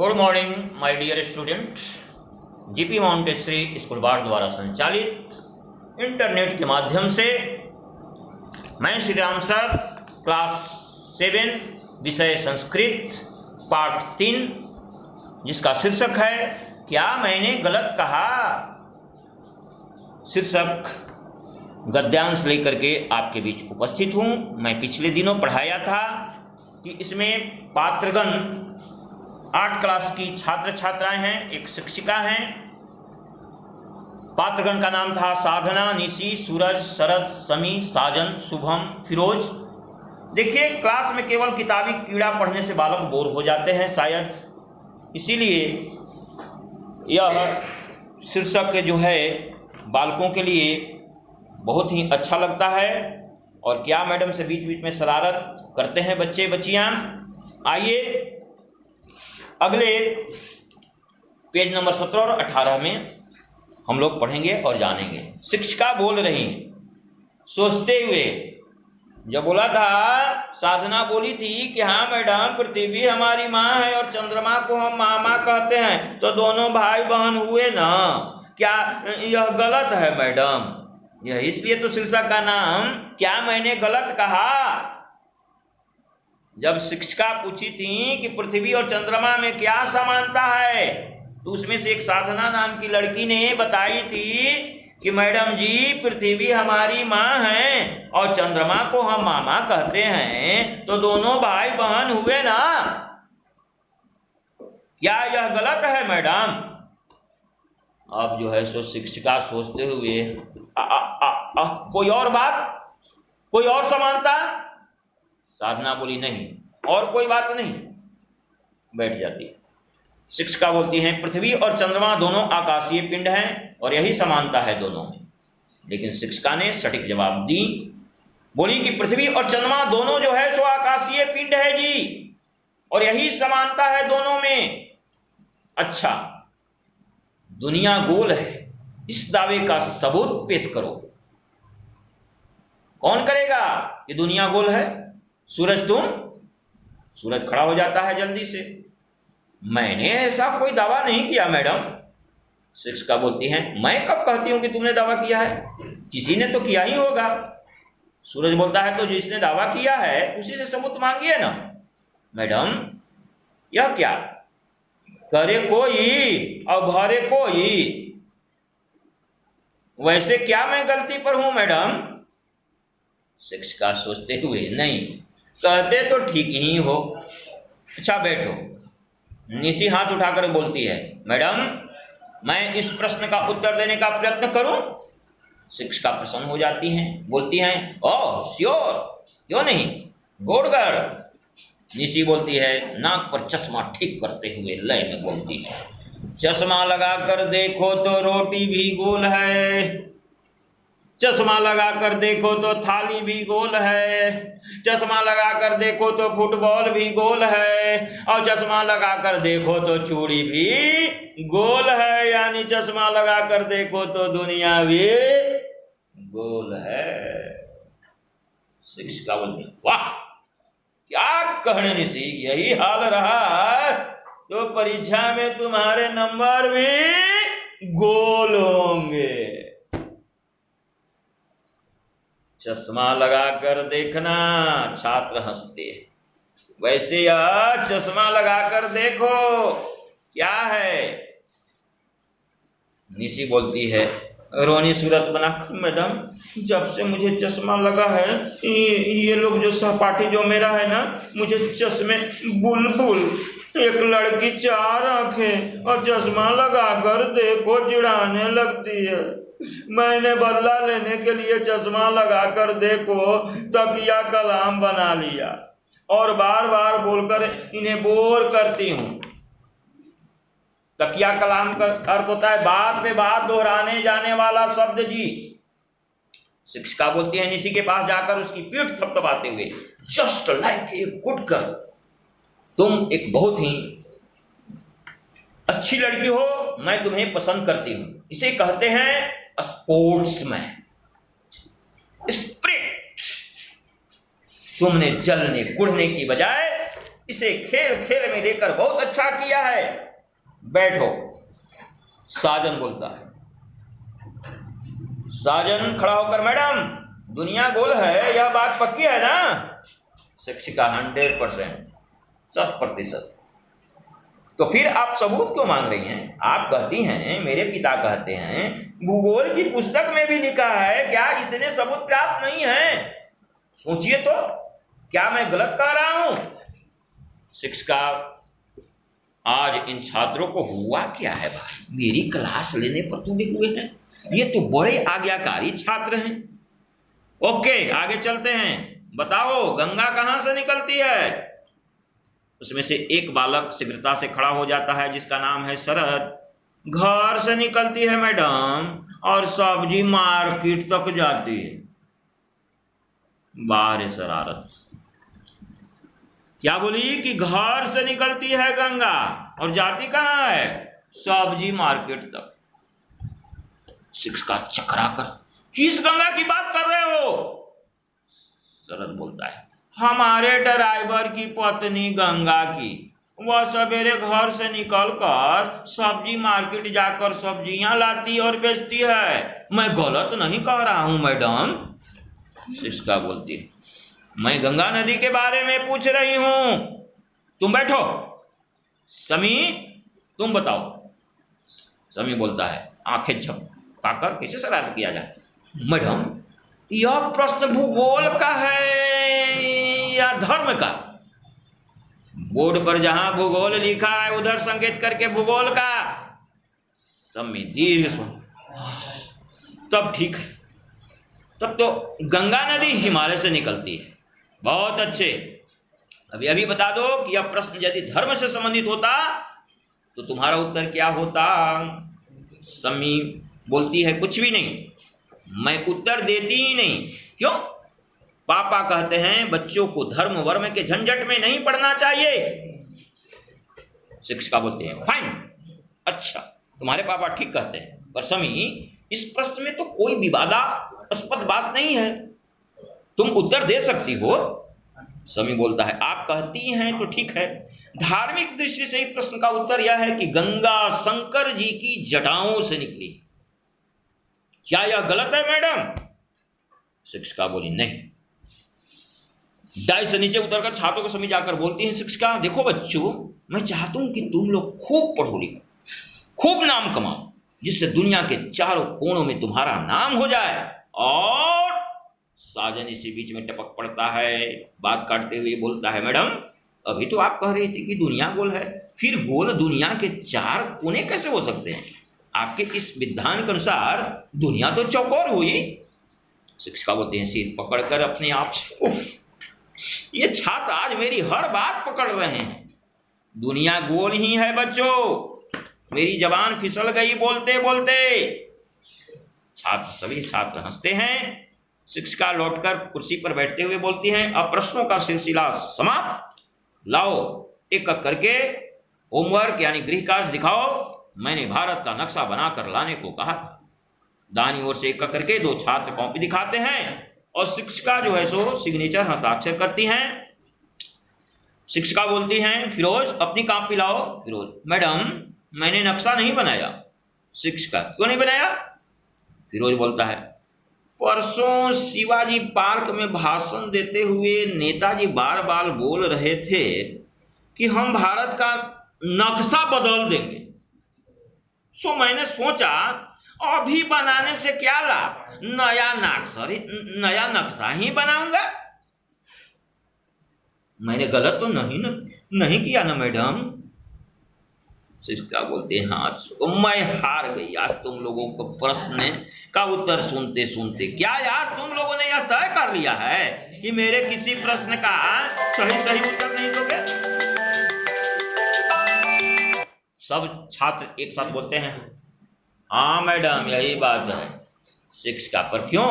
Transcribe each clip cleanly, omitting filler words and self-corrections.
Good morning my dear student. GP Montessori school बार द्वारा संचालित इंटरनेट के माध्यम से मैं श्री राम सर क्लास 7 विषय संस्कृत पाठ 3 जिसका शीर्षक है क्या मैंने गलत कहा। शीर्षक गद्यांश लेकर के आपके बीच उपस्थित हूँ। मैं पिछले दिनों पढ़ाया था कि इसमें पात्रगण 8 क्लास की छात्र छात्राएं हैं, एक शिक्षिका हैं। पात्रगण का नाम था साधना, निशी, सूरज, शरद, समी, साजन, शुभम, फिरोज। देखिए, क्लास में केवल किताबी कीड़ा पढ़ने से बालक बोर हो जाते हैं शायद, इसीलिए यह शीर्षक जो है बालकों के लिए बहुत ही अच्छा लगता है। और क्या मैडम से बीच बीच में शरारत करते हैं बच्चे बच्चियां। आइए अगले पेज नंबर 17 और 18 में हम लोग पढ़ेंगे और जानेंगे। शिक्षिका बोल रही सोचते हुए, जब बोला था साधना बोली थी कि हाँ मैडम पृथ्वी हमारी माँ है और चंद्रमा को हम मामा कहते हैं, तो दोनों भाई बहन हुए ना, क्या यह गलत है मैडम? यह इसलिए तो शीर्षक का नाम क्या मैंने गलत कहा। जब शिक्षिका पूछी थी कि पृथ्वी और चंद्रमा में क्या समानता है, तो उसमें से एक साधना नाम की लड़की ने बताई थी कि मैडम जी पृथ्वी हमारी माँ है और चंद्रमा को हम मामा कहते हैं, तो दोनों भाई बहन हुए ना, क्या यह गलत है मैडम? अब जो है सो शिक्षिका सोचते हुए कोई और बात, कोई और समानता? साधना बोली नहीं, और कोई बात नहीं। बैठ जाती है। शिक्षिका बोलती है पृथ्वी और चंद्रमा दोनों आकाशीय पिंड हैं और यही समानता है दोनों में। लेकिन शिक्षिका ने सटीक जवाब दी, बोली कि पृथ्वी और चंद्रमा दोनों जो है सो आकाशीय पिंड है जी, और यही समानता है दोनों में। अच्छा, दुनिया गोल है, इस दावे का सबूत पेश करो। कौन करेगा कि दुनिया गोल है? सूरज तुम? सूरज खड़ा हो जाता है जल्दी से, मैंने ऐसा कोई दावा नहीं किया मैडम। शिक्षिका बोलती है मैं कब कहती हूं कि तुमने दावा किया है, किसी ने तो किया ही होगा। सूरज बोलता है तो जिसने दावा किया है उसी से सबूत मांगिए ना। मैडम यह क्या, करे कोई और भरे कोई, वैसे क्या मैं गलती पर हूं मैडम? शिक्षिका सोचते हुए, नहीं कहते तो ठीक ही हो। अच्छा बैठो। निशी हाथ उठाकर बोलती है मैडम मैं इस प्रश्न का उत्तर देने का प्रयत्न करूं? शिक्षिका प्रसन्न हो जाती हैं, बोलती हैं ओह श्योर, क्यों नहीं, गोड़गर। निशी बोलती है नाक पर चश्मा ठीक करते हुए लय में बोलती है चश्मा लगा कर देखो तो रोटी भी गोल है, चश्मा लगा कर देखो तो थाली भी गोल है, चश्मा लगा कर देखो तो फुटबॉल भी गोल है, और चश्मा लगा कर देखो तो चूड़ी भी गोल है, यानी चश्मा लगा कर देखो तो दुनिया भी गोल है। शिक्षिका बोलती वाह क्या कहने निशी, यही हाल रहा तो परीक्षा में तुम्हारे नंबर भी गोल होंगे। चश्मा लगाकर देखना, छात्र हंसते। वैसे यह चश्मा लगाकर देखो क्या है? निशी बोलती है रोनी सूरत बना, मैडम जब से मुझे चश्मा लगा है ये लोग जो सहपाठी जो मेरा है ना, मुझे चश्मे बुलबुल, एक लड़की 4 आंखें और चश्मा लगाकर देखो चिढ़ाने लगती है। मैंने बदला लेने के लिए चश्मा लगाकर देखो तकिया कलाम बना लिया और बार बार बोलकर इन्हें बोर करती हूँ। तकिया कलाम का अर्थ होता है बात पे बात दोहराने जाने वाला शब्द जी। शिक्षिका बोलती है निशी के पास जाकर उसकी पीठ थपथपाते हुए just like a good girl, तुम एक बहुत ही अच्छी लड़की हो, मैं तुम्हें पसंद करती हूं। इसे कहते हैं स्पोर्ट्समैन स्पिरिट। तुमने जलने कुढ़ने की बजाय इसे खेल खेल में लेकर बहुत अच्छा किया है। बैठो। साजन बोलता है। साजन खड़ा होकर, मैडम दुनिया गोल है, यह बात पक्की है ना? शिक्षिका 100%, 100%। तो फिर आप सबूत क्यों मांग रही हैं? आप कहती हैं, मेरे पिता कहते हैं भूगोल की पुस्तक में भी लिखा है, क्या इतने सबूत प्राप्त नहीं है? सोचिए तो, क्या मैं गलत कह रहा हूं? शिक्षिका, आज इन छात्रों को हुआ क्या है भाई? मेरी क्लास लेने पर तुले हुए हैं। ये तो बड़े आज्ञाकारी छात्र हैं। ओके, आगे चलते हैं। बताओ गंगा कहां से निकलती है? उसमें से एक बालक शीघ्रता से खड़ा हो जाता है, जिसका नाम है शरद। घर से निकलती है मैडम, और सब्जी मार्केट तक जाती है। बाहर शरारत। क्या बोली कि घर से निकलती है गंगा और जाती कहां है? सब्जी मार्केट तक। शिक्षिका चकरा कर, किस गंगा की बात कर रहे हो? शरद बोलता है, हमारे ड्राइवर की पत्नी गंगा की। वह सवेरे घर से निकलकर सब्जी मार्केट जाकर सब्जियां लाती और बेचती है। मैं गलत नहीं कह रहा हूं मैडम? शिक्षिका बोलती है, मैं गंगा नदी के बारे में पूछ रही हूं। तुम बैठो। समी, तुम बताओ। समी बोलता है, आंखें झपकाकर, कैसे शरारत किया जाए? मैडम, यह प्रश्न भूगोल का है या धर्म का? बोर्ड पर जहां भूगोल लिखा है उधर संकेत करके भूगोल का। समी दीर्घ सुन, तब ठीक है। तब तो गंगा नदी हिमालय से निकलती है। बहुत अच्छे। अभी अभी बता दो कि यह प्रश्न यदि धर्म से संबंधित होता तो तुम्हारा उत्तर क्या होता? समी बोलती है, कुछ भी नहीं, मैं उत्तर देती ही नहीं। क्यों? पापा कहते हैं बच्चों को धर्म वर्म के झंझट में नहीं पढ़ना चाहिए। शिक्षिका बोलते हैं, फाइन, अच्छा, तुम्हारे पापा ठीक कहते हैं, पर समी इस प्रश्न में तो कोई विवादास्पद बात नहीं है, तुम उत्तर दे सकती हो। समी बोलता है, आप कहती हैं तो ठीक है। धार्मिक दृष्टि से इस प्रश्न का उत्तर यह है कि गंगा शंकर जी की जटाओं से निकली। क्या यह गलत है मैडम? शिक्षिका बोली, नहीं। डाई से नीचे उतरकर छात्रों को समी जाकर बोलती है, शिक्षिका देखो बच्चों, मैं चाहता हूं कि तुम लोग खूब पढ़ो लिखो, खूब नाम कमाओ, जिससे दुनिया के चारों कोनों में तुम्हारा नाम हो जाए। और साजन इसी बीच में टपक पड़ता है, बात काटते हुए बोलता है, मैडम अभी तो आप कह रही थी कि दुनिया गोल है, फिर गोल दुनिया के चार कोने कैसे हो सकते हैं? आपके इस विधान के अनुसार दुनिया तो चौकोर हुई। शिक्षिका बोलते हैं, सिर पकड़कर अपने आप से, उफ, ये छात्र आज मेरी हर बात पकड़ रहे हैं। दुनिया गोल ही है बच्चों, मेरी जबान फिसल गई बोलते बोलते। सभी छात्र हंसते हैं। शिक्षिका लौटकर कुर्सी पर बैठते हुए बोलती हैं, अब प्रश्नों का सिलसिला समाप्त। लाओ एक एक करके होमवर्क यानी गृह कार्य दिखाओ। मैंने भारत का नक्शा बनाकर लाने को कहा था। दाहिनी ओर से एक एक करके दो छात्र कॉपी दिखाते हैं और शिक्षिका जो है सो सिग्नेचर हस्ताक्षर करती हैं। शिक्षिका बोलती हैं, फिरोज अपनी कॉपी लाओ। फिरोज, मैडम मैंने नक्शा नहीं बनाया। शिक्षिका, क्यों नहीं बनाया? फिरोज बोलता है, परसों शिवाजी पार्क में भाषण देते हुए नेताजी बार बार बोल रहे थे कि हम भारत का नक्शा बदल देंगे, सो मैंने सोचा अभी बनाने से क्या लाभ, नया नक्शा ही बनाऊंगा। मैंने गलत तो नहीं किया ना मैडम? शिक्षिका बोलते हैं, हाँ तो मैं हार गई आज तुम लोगों को प्रश्न का उत्तर सुनते सुनते। क्या यार तुम लोगों ने यह तय कर लिया है कि मेरे किसी प्रश्न का सही उत्तर नहीं दोगे? सब छात्र एक साथ बोलते हैं, हाँ मैडम यही बात है। शिक्षिका, पर क्यों?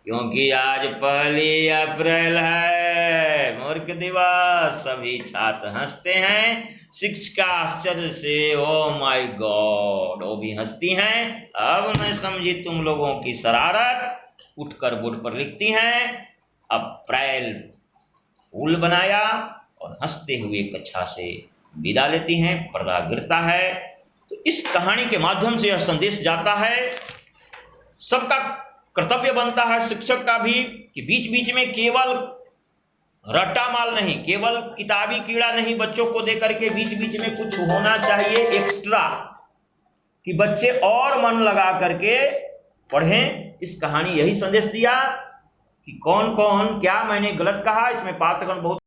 क्योंकि आज 1 अप्रैल है, मूर्ख दिवस। सभी छात्र हंसते हैं। शिक्षिका आश्चर्य से, ओ माय गॉड, वो भी हंसती हैं। अब मैं समझी तुम लोगों की शरारत। उठकर बोर्ड पर लिखती हैं, अप्रैल फूल बनाया और हंसते हुए कक्षा से विदा लेती हैं। पर्दा गिरता है। तो इस कहानी के माध्यम से यह संदेश जाता है, सबका कर्तव्य बनता है, शिक्षक का भी, कि बीच बीच में केवल रट्टा माल नहीं, केवल किताबी कीड़ा नहीं बच्चों को देकर के बीच बीच में कुछ होना चाहिए एक्स्ट्रा, कि बच्चे और मन लगा करके पढ़ें। इस कहानी यही संदेश दिया कि कौन कौन क्या मैंने गलत कहा, इसमें पात्रगण बहुत